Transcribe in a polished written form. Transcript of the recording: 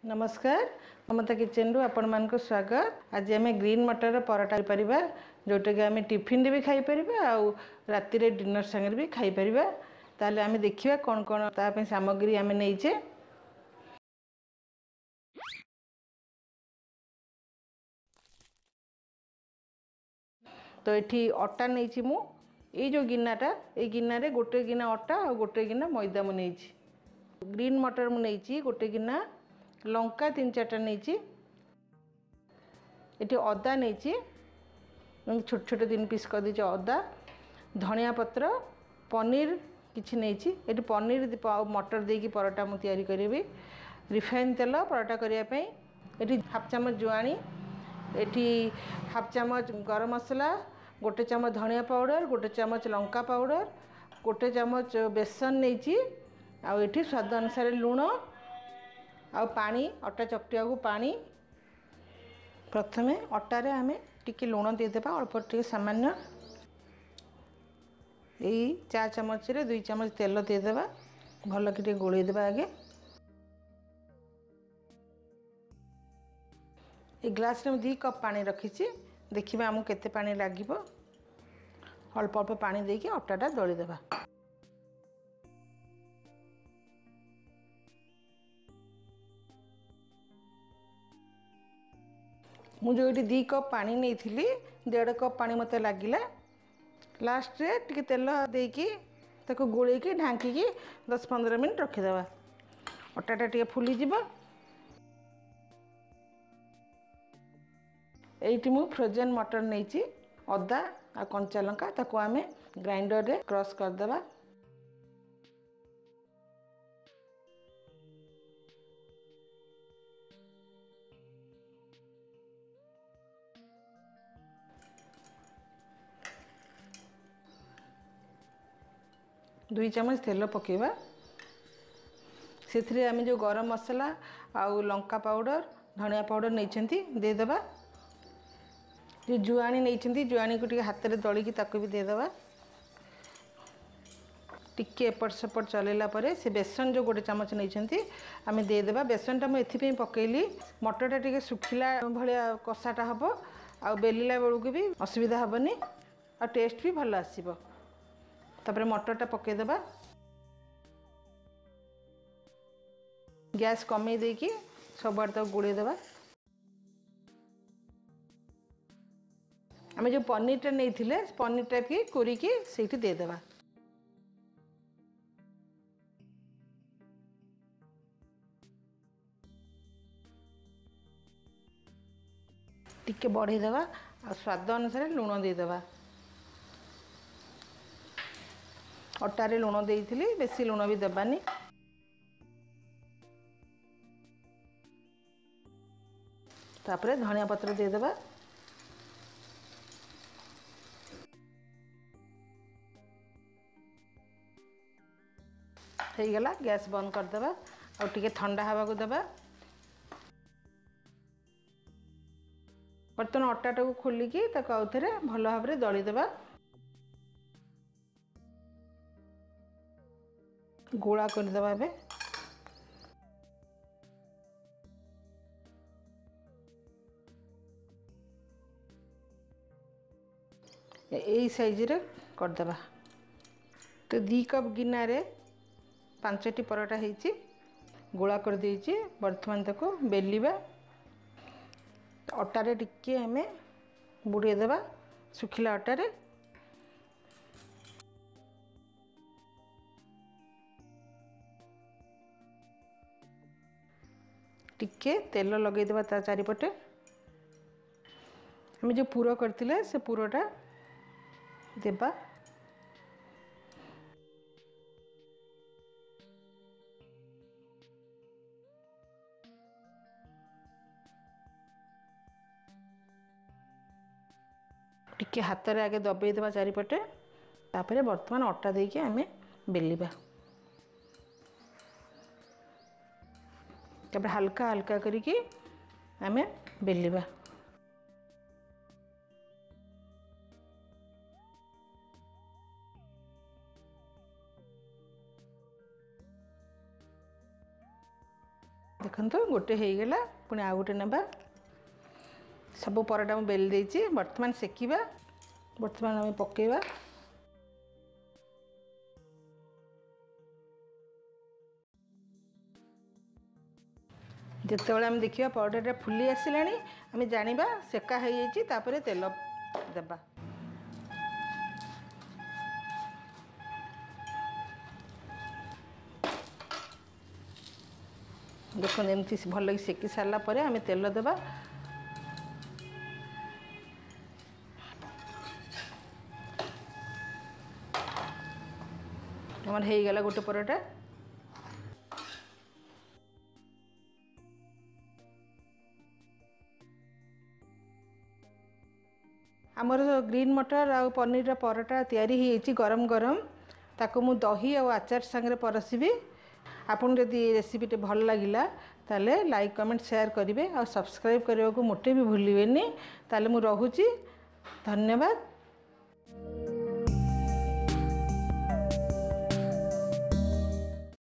नमस्कार ममता किचन रु आपण मान को स्वागत। आज आम ग्रीन मटर पराठा परिबा जोटा कि आम टिफिन रे भी खाई परिबा आउ राति रे डिनर संगे भी खाई परिबा। ताले आम देखिबा कोन कोन ता पे सामग्री आम नैचे। तो एठी अटा नैची मु ए जो गिन्नाटा ए गिन्ना रे गोटे गिन्ना अटा और गोटे गिन्ना मैदा मु नैची। ग्रीन मटर मु नैची गोटे गिन्ना, लंका 3-4टा नैची, ये अदा नहीं छोट छोट 3 पीस कर दीजिए अदा, धनिया पत्र, पनीर किसी नहीं ये पनीर मटर देकी पराठा मुझे तैयारी करी। रिफाइन तेल पराठा करने ये हाफ चामच जुआणी, ये हाफ चामच गरम मसला, गोटे चामच धनिया पाउडर, गोटे चामच लंका पाउडर, गोटे चामच बेसन नहीं आठी स्वाद अनुसार लुण आ पानी अटा चकटिया को पानी। प्रथमे अटारे आम टिके लुण देदेबा अल्प टिके सामान्य, यही 4 चामच रे 2 चामच तेल देदेबा भल कि गोलई देबा। आगे ये ग्लास रे 2 कप पानी रखी, देखिए आमको केते पानी लागिबो। अल्प अल्प पानी देके अटाटा दली देबा। मुझे 2 कप पानी नहीं थी, 1.5 कप पानी मत लगिला। लास्ट रे टिके तेल देकी ताको गोले की ढांकी 10-15 मिनट रखीदेवा। अटाटा टिके फुली जीवा। एठी मु फ्रोजन मटर नहीं अदा आ कंचा लंका ताको आमे ग्राइंडर रे क्रश कर देबा। दुई चामच तेल पकेबा, से आम जो गरम मसला आउ लंका पाउडर धनिया पाउडर नहीं देदेबा। जो जुआणी नहीं जुआणी को टिके हाथ में दलिकी ताको भी देदेबा। टिके एपट सेपट चलैला परे से बेसन जो गोटे चामच नहीं आम देदेबा। बेसनटा मुझे पकईली मटरटा टिके सुखिला भाया कषाटा हम आ बेलिला बेलू भी असुविधा हेनी आ टेस्ट भी भल आसब। तापर मटरटा पकईदेबा, गैस कमे देकी सब आड़ तक गोड़ेदेबा। आम जो पनीरटा नहीं थिले पनीरटा भी कोरिकी सेठी देदेबा। टिके बढ़ेदेबा आ स्वाद अनुसार लुण देदेबा। अटारे लुण देइथिली, बेसी लुण भी देबानी। तापरे धनिया पत्र देदेबा। हो गला, गैस बंद कर देबा और टिके ठंडा हवा को देबा। बर्तमान अटाटा को खोलिकी ताको आउथरे भल भाव रे दली देबा। गोला कर देबा। बे यही साइज रे कर देबा। तो 2 कप गिन्ना रे 5टी पराठा हेची, गोला कर देइची। वर्तमान ताको बेलिबा। अटारे टिके हमें बुड़े देबा सुखिला अटारे। टिके तेल लगे देबा ता चारिपटे। हम जो पूरा करथिले से पूराटा देबा। टिके हाथ रे आगे दबे देबा चारिपटे। तापरे वर्तमान अटा देके हमें बेलिबा। तापर हल्का हल्का करिकी आमे बेलिबा। देख देखो गोटे हो गला पुणी आउ गोटे नेबा सब परोटा मु बेल देछि वर्तमान सेकिबा वर्तमान आम पकेबा जिते आम देखा परोटा फुली आसला आम जाना सेका हो जापर तेल देबा देखो एमती भल सेकी सारा पर आम तेल देबा हमार हो गला गोटे परोटा आमर ग्रीन मटर आ पनीर परोटा तैयारी होती गरम गरम ताको मु दही और आचार संगे परसिबी। आपन जदि रेसिपीटे भल लगिला ताले लाइक कमेंट शेयर करेंगे और सब्सक्राइब करने को मोटे भी भूलिए ताले मु रहुची। धन्यवाद।